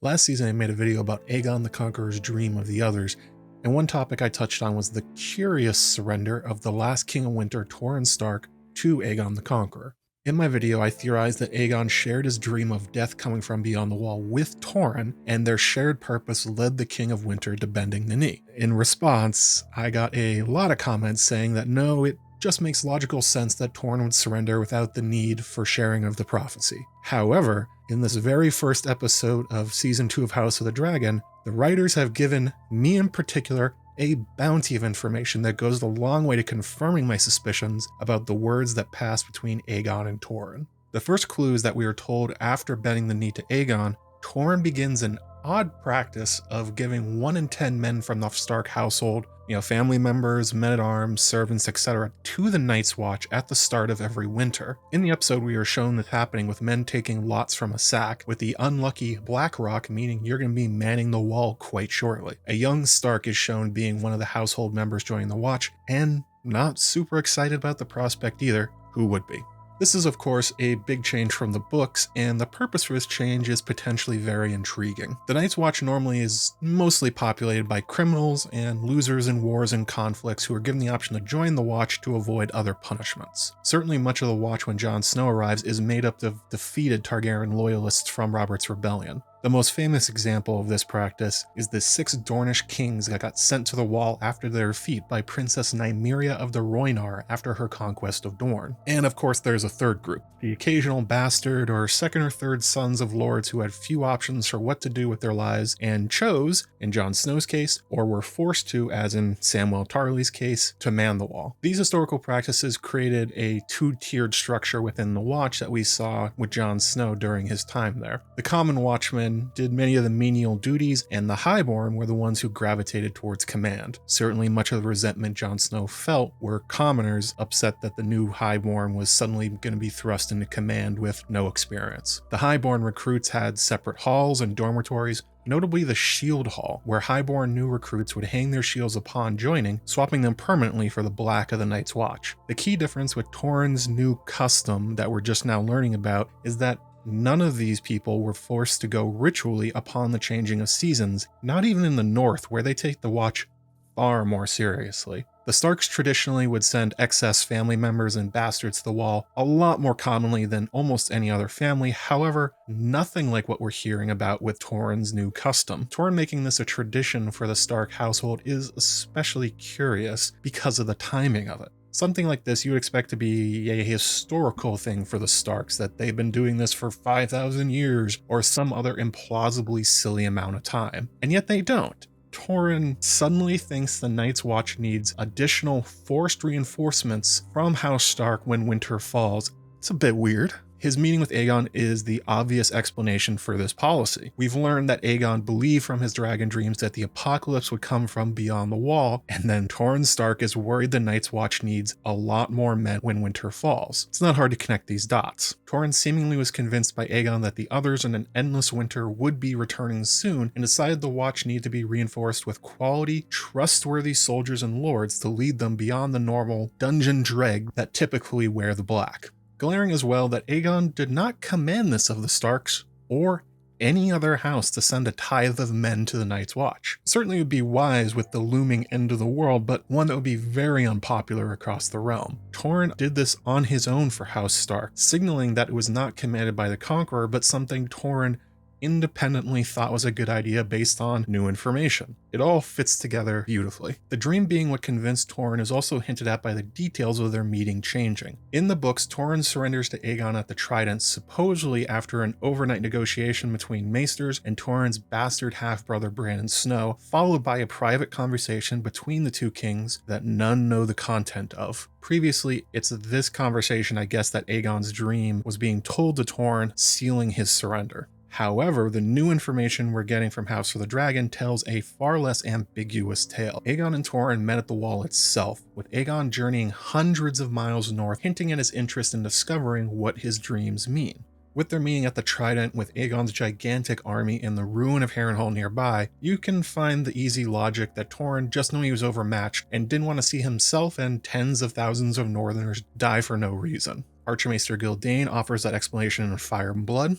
Last season I made a video about Aegon the Conqueror's dream of the others, and one topic I touched on was the curious surrender of the last King of Winter, Torrhen Stark, to Aegon the Conqueror. In my video, I theorized that Aegon shared his dream of death coming from beyond the wall with Torrhen, and their shared purpose led the King of Winter to bending the knee. In response, I got a lot of comments saying that no, it just makes logical sense that Torrhen would surrender without the need for sharing of the prophecy. However, in this very first episode of Season 2 of House of the Dragon, the writers have given me in particular a bounty of information that goes a long way to confirming my suspicions about the words that passed between Aegon and Torrhen. The first clue is that we are told after bending the knee to Aegon, Torrhen begins an odd practice of giving 1 in 10 men from the Stark household, family members, men-at-arms, servants, etc., to the Night's Watch at the start of every winter. In the episode, we are shown this happening with men taking lots from a sack, with the unlucky Blackrock meaning you're going to be manning the wall quite shortly. A young Stark is shown being one of the household members joining the watch, and not super excited about the prospect either. Who would be? This is, of course, a big change from the books, and the purpose for this change is potentially very intriguing. The Night's Watch normally is mostly populated by criminals and losers in wars and conflicts who are given the option to join the Watch to avoid other punishments. Certainly much of the Watch when Jon Snow arrives is made up of defeated Targaryen loyalists from Robert's Rebellion. The most famous example of this practice is the 6 Dornish kings that got sent to the wall after their defeat by Princess Nymeria of the Rhoynar after her conquest of Dorne. And of course there's a third group, the occasional bastard or second or third sons of lords who had few options for what to do with their lives and chose, in Jon Snow's case, or were forced to, as in Samwell Tarly's case, to man the wall. These historical practices created a 2-tiered structure within the Watch that we saw with Jon Snow during his time there. The common watchmen did many of the menial duties, and the highborn were the ones who gravitated towards command. Certainly much of the resentment Jon Snow felt were commoners upset that the new highborn was suddenly going to be thrust into command with no experience. The highborn recruits had separate halls and dormitories, notably the Shield Hall, where highborn new recruits would hang their shields upon joining, swapping them permanently for the black of the Night's Watch. The key difference with Torrhen's new custom that we're just now learning about is that none of these people were forced to go ritually upon the changing of seasons, not even in the North, where they take the Watch far more seriously. The Starks traditionally would send excess family members and bastards to the wall a lot more commonly than almost any other family. However, nothing like what we're hearing about with Torrhen's new custom. Torrhen making this a tradition for the Stark household is especially curious because of the timing of it. Something like this you would expect to be a historical thing for the Starks, that they've been doing this for 5,000 years or some other implausibly silly amount of time. And yet they don't. Torrhen suddenly thinks the Night's Watch needs additional forced reinforcements from House Stark when winter falls. It's a bit weird. His meeting with Aegon is the obvious explanation for this policy. We've learned that Aegon believed from his dragon dreams that the apocalypse would come from beyond the wall, and then Torrhen Stark is worried the Night's Watch needs a lot more men when winter falls. It's not hard to connect these dots. Torrhen seemingly was convinced by Aegon that the others in an endless winter would be returning soon, and decided the Watch needed to be reinforced with quality, trustworthy soldiers and lords to lead them beyond the normal dungeon dreg that typically wear the black. Glaring as well that Aegon did not command this of the Starks or any other house to send a tithe of men to the Night's Watch. Certainly would be wise with the looming end of the world, but one that would be very unpopular across the realm. Torrhen did this on his own for House Stark, signaling that it was not commanded by the Conqueror, but something Torrhen independently thought was a good idea based on new information. It all fits together beautifully. The dream being what convinced Torrhen is also hinted at by the details of their meeting changing. In the books, Torrhen surrenders to Aegon at the Trident, supposedly after an overnight negotiation between Maesters and Torrhen's bastard half-brother Brandon Snow, followed by a private conversation between the two kings that none know the content of. Previously, it's this conversation, I guess, that Aegon's dream was being told to Torrhen, sealing his surrender. However, the new information we're getting from House of the Dragon tells a far less ambiguous tale. Aegon and Torrhen met at the wall itself, with Aegon journeying hundreds of miles north, hinting at his interest in discovering what his dreams mean. With their meeting at the Trident with Aegon's gigantic army in the ruin of Harrenhal nearby, you can find the easy logic that Torrhen just knew he was overmatched and didn't want to see himself and tens of thousands of Northerners die for no reason. Archmaester Gildane offers that explanation in Fire and Blood.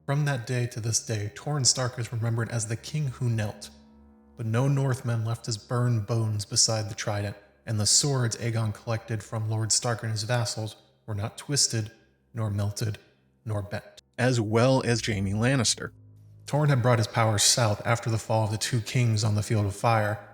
From that day to this day, Torrhen Stark is remembered as the king who knelt, but no Northman left his burned bones beside the trident, and the swords Aegon collected from Lord Stark and his vassals were not twisted, nor melted, nor bent. As well as Jaime Lannister. Torrhen had brought his powers south after the fall of the two kings on the Field of Fire,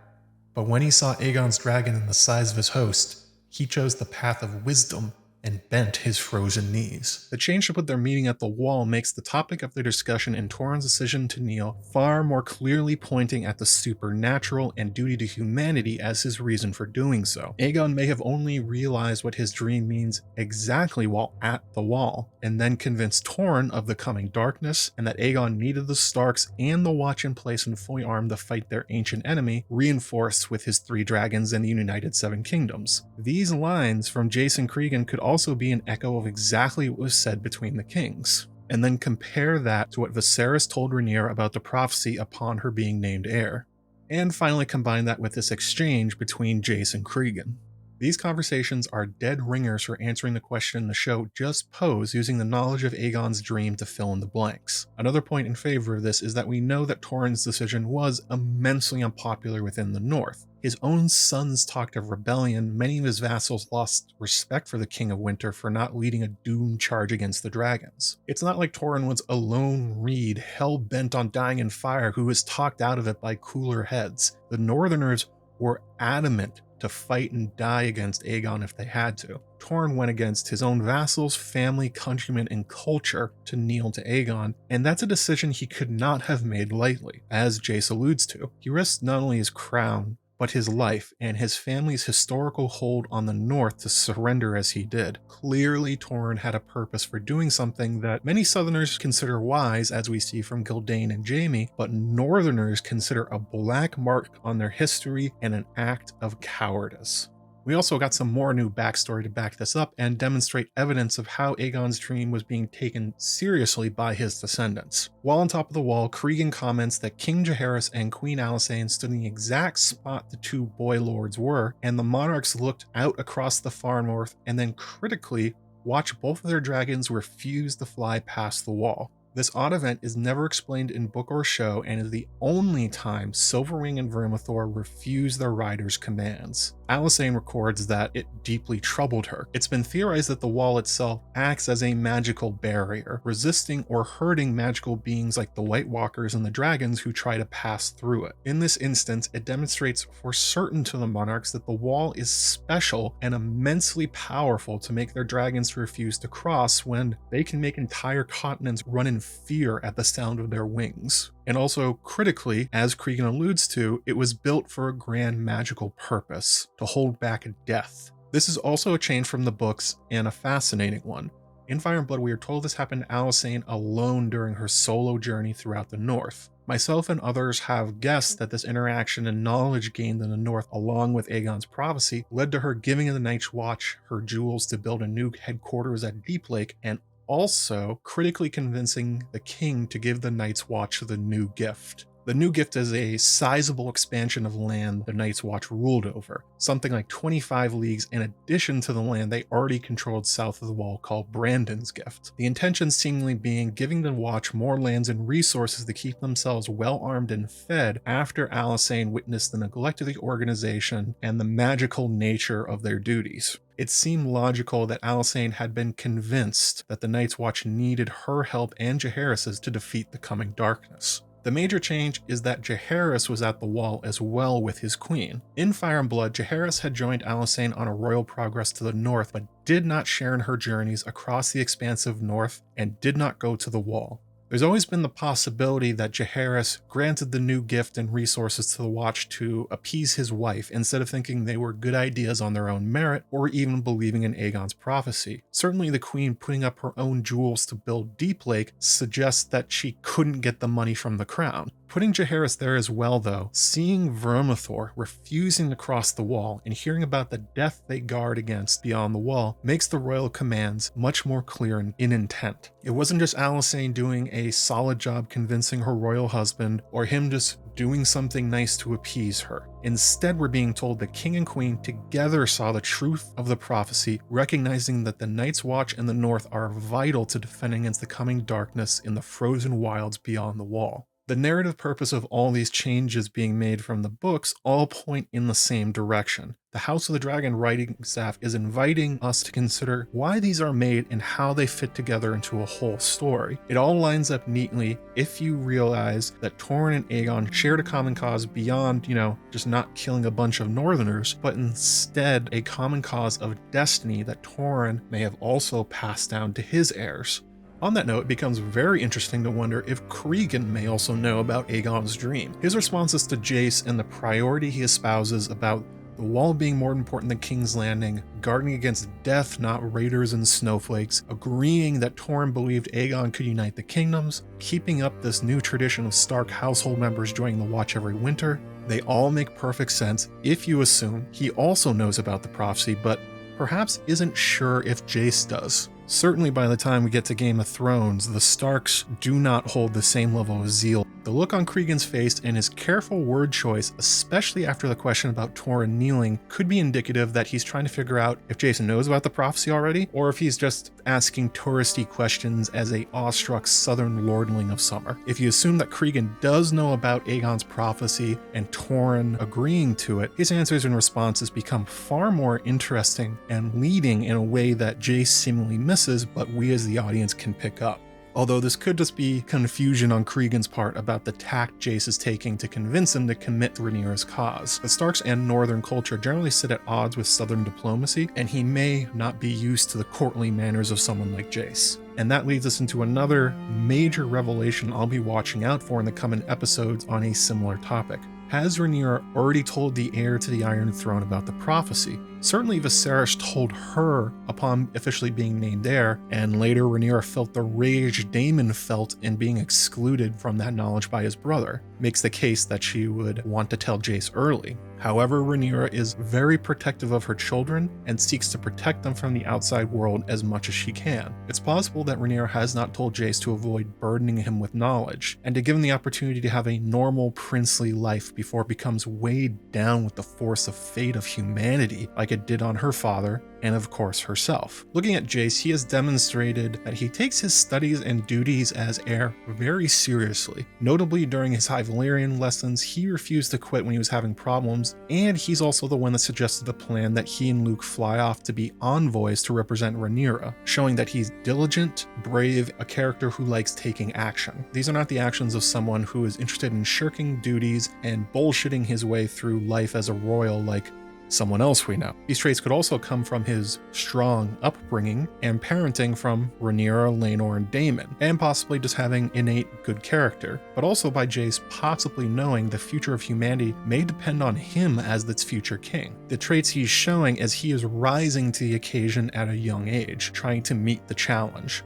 but when he saw Aegon's dragon and the size of his host, he chose the path of wisdom and bent his frozen knees. The change to put their meeting at the Wall makes the topic of their discussion in Torrhen's decision to kneel far more clearly pointing at the supernatural and duty to humanity as his reason for doing so. Aegon may have only realized what his dream means exactly while at the Wall, and then convinced Torrhen of the coming darkness, and that Aegon needed the Starks and the Watch in place and fully armed to fight their ancient enemy, reinforced with his 3 dragons and the United 7 Kingdoms. These lines from Jason Cregan could also be an echo of exactly what was said between the kings. And then compare that to what Viserys told Rhaenyra about the prophecy upon her being named heir. And finally combine that with this exchange between Jace and Cregan. These conversations are dead ringers for answering the question the show just posed using the knowledge of Aegon's dream to fill in the blanks. Another point in favor of this is that we know that Torrhen's decision was immensely unpopular within the North. His own sons talked of rebellion, many of his vassals lost respect for the King of Winter for not leading a doomed charge against the dragons. It's not like Torrhen was a lone reed, hell-bent on dying in fire who was talked out of it by cooler heads. The Northerners were adamant to fight and die against Aegon if they had to. Torrhen went against his own vassals, family, countrymen, and culture to kneel to Aegon, and that's a decision he could not have made lightly. As Jace alludes to, he risked not only his crown, but his life and his family's historical hold on the North to surrender as he did. Clearly, Torrhen had a purpose for doing something that many Southerners consider wise, as we see from Gildane and Jaime, but Northerners consider a black mark on their history and an act of cowardice. We also got some more new backstory to back this up and demonstrate evidence of how Aegon's dream was being taken seriously by his descendants. While on top of the Wall, Cregan comments that King Jaehaerys and Queen Alysanne stood in the exact spot the 2 boy lords were, and the monarchs looked out across the far north and then critically watched both of their dragons refuse to fly past the Wall. This odd event is never explained in book or show and is the only time Silverwing and Vermithor refuse their riders' commands. Alysanne records that it deeply troubled her. It's been theorized that the Wall itself acts as a magical barrier, resisting or hurting magical beings like the White Walkers and the dragons who try to pass through it. In this instance, it demonstrates for certain to the monarchs that the Wall is special and immensely powerful to make their dragons refuse to cross when they can make entire continents run in fear at the sound of their wings. And also, critically, as Cregan alludes to, it was built for a grand magical purpose, to hold back death. This is also a change from the books, and a fascinating one. In Fire and Blood, we are told this happened to Alysanne alone during her solo journey throughout the North. Myself and others have guessed that this interaction and knowledge gained in the North along with Aegon's prophecy led to her giving the Night's Watch her jewels to build a new headquarters at Deep Lake, and also critically convincing the king to give the Night's Watch the new gift. The new gift is a sizable expansion of land the Night's Watch ruled over, something like 25 leagues in addition to the land they already controlled south of the Wall called Brandon's Gift. The intention seemingly being giving the Watch more lands and resources to keep themselves well armed and fed after Alysanne witnessed the neglect of the organization and the magical nature of their duties. It seemed logical that Alysanne had been convinced that the Night's Watch needed her help and Jaehaerys's to defeat the coming darkness. The major change is that Jaehaerys was at the Wall as well with his queen. In Fire and Blood, Jaehaerys had joined Alysanne on a royal progress to the north, but did not share in her journeys across the expansive north and did not go to the Wall. There's always been the possibility that Jaehaerys granted the new gift and resources to the Watch to appease his wife instead of thinking they were good ideas on their own merit or even believing in Aegon's prophecy. Certainly the queen putting up her own jewels to build Deep Lake suggests that she couldn't get the money from the crown. Putting Jaehaerys there as well though, seeing Vermithor refusing to cross the Wall and hearing about the death they guard against beyond the Wall makes the royal commands much more clear in intent. It wasn't just Alysanne doing a a solid job convincing her royal husband, or him just doing something nice to appease her. Instead, we're being told the king and queen together saw the truth of the prophecy, recognizing that the Night's Watch and the North are vital to defending against the coming darkness in the frozen wilds beyond the Wall. The narrative purpose of all these changes being made from the books all point in the same direction. The House of the Dragon writing staff is inviting us to consider why these are made and how they fit together into a whole story. It all lines up neatly if you realize that Torrhen and Aegon shared a common cause beyond, just not killing a bunch of Northerners, but instead a common cause of destiny that Torrhen may have also passed down to his heirs. On that note, it becomes very interesting to wonder if Cregan may also know about Aegon's dream. His responses to Jace and the priority he espouses about the Wall being more important than King's Landing, guarding against death, not raiders and snowflakes, agreeing that Torrhen believed Aegon could unite the kingdoms, keeping up this new tradition of Stark household members joining the Watch every winter. They all make perfect sense if you assume he also knows about the prophecy, but perhaps isn't sure if Jace does. Certainly by the time we get to Game of Thrones, the Starks do not hold the same level of zeal. The look on Cregan's face and his careful word choice, especially after the question about Torrhen kneeling, could be indicative that he's trying to figure out if Jason knows about the prophecy already, or if he's just asking touristy questions as a awestruck southern lordling of summer. If you assume that Cregan does know about Aegon's prophecy and Torrhen agreeing to it, his answers and responses become far more interesting and leading in a way that Jace seemingly misses, but we as the audience can pick up. Although this could just be confusion on Cregan's part about the tact Jace is taking to convince him to commit to Rhaenyra's cause. The Starks and Northern culture generally sit at odds with Southern diplomacy, and he may not be used to the courtly manners of someone like Jace. And that leads us into another major revelation I'll be watching out for in the coming episodes on a similar topic. Has Rhaenyra already told the heir to the Iron Throne about the prophecy? Certainly Viserys told her upon officially being named heir, and later Rhaenyra felt the rage Daemon felt in being excluded from that knowledge by his brother. Makes the case that she would want to tell Jace early. However, Rhaenyra is very protective of her children and seeks to protect them from the outside world as much as she can. It's possible that Rhaenyra has not told Jace to avoid burdening him with knowledge, and to give him the opportunity to have a normal princely life before it becomes weighed down with the force of fate of humanity, like it did on her father, and of course herself. Looking at Jace, he has demonstrated that he takes his studies and duties as heir very seriously. Notably, during his High Valyrian lessons, he refused to quit when he was having problems, and he's also the one that suggested the plan that he and Luke fly off to be envoys to represent Rhaenyra, showing that he's diligent, brave, a character who likes taking action. These are not the actions of someone who is interested in shirking duties and bullshitting his way through life as a royal like someone else we know. These traits could also come from his strong upbringing and parenting from Rhaenyra, Laenor, and Daemon, and possibly just having innate good character, but also by Jace possibly knowing the future of humanity may depend on him as its future king. The traits he's showing as he is rising to the occasion at a young age, trying to meet the challenge.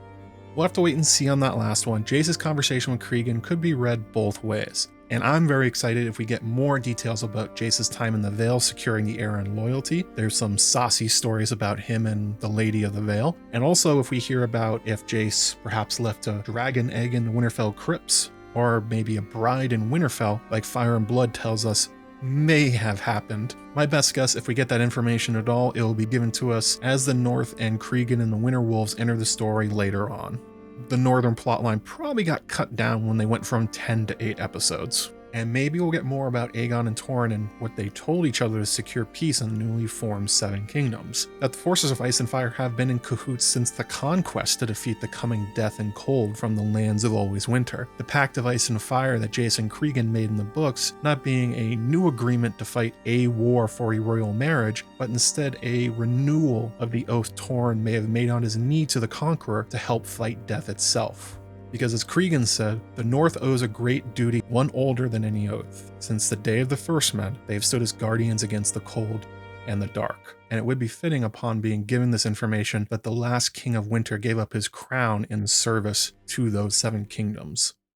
We'll have to wait and see on that last one. Jace's conversation with Cregan could be read both ways. And I'm very excited if we get more details about Jace's time in the Vale securing the Erin loyalty. There's some saucy stories about him and the Lady of the Vale. And also if we hear about if Jace perhaps left a dragon egg in the Winterfell crypts, or maybe a bride in Winterfell, like Fire and Blood tells us may have happened. My best guess, if we get that information at all, it will be given to us as the North and Cregan and the Winter Wolves enter the story later on. The Northern plotline probably got cut down when they went from 10 to 8 episodes. And maybe we'll get more about Aegon and Torrhen and what they told each other to secure peace in the newly formed Seven Kingdoms. That the forces of Ice and Fire have been in cahoots since the conquest to defeat the coming death and cold from the lands of always winter. The Pact of Ice and Fire that Jace and Cregan made in the books not being a new agreement to fight a war for a royal marriage, but instead a renewal of the oath Torrhen may have made on his knee to the Conqueror to help fight death itself. Because as Cregan said, the North owes a great duty, one older than any oath. Since the day of the first men, they have stood as guardians against the cold and the dark. And it would be fitting upon being given this information that the last king of winter gave up his crown in service to those seven kingdoms.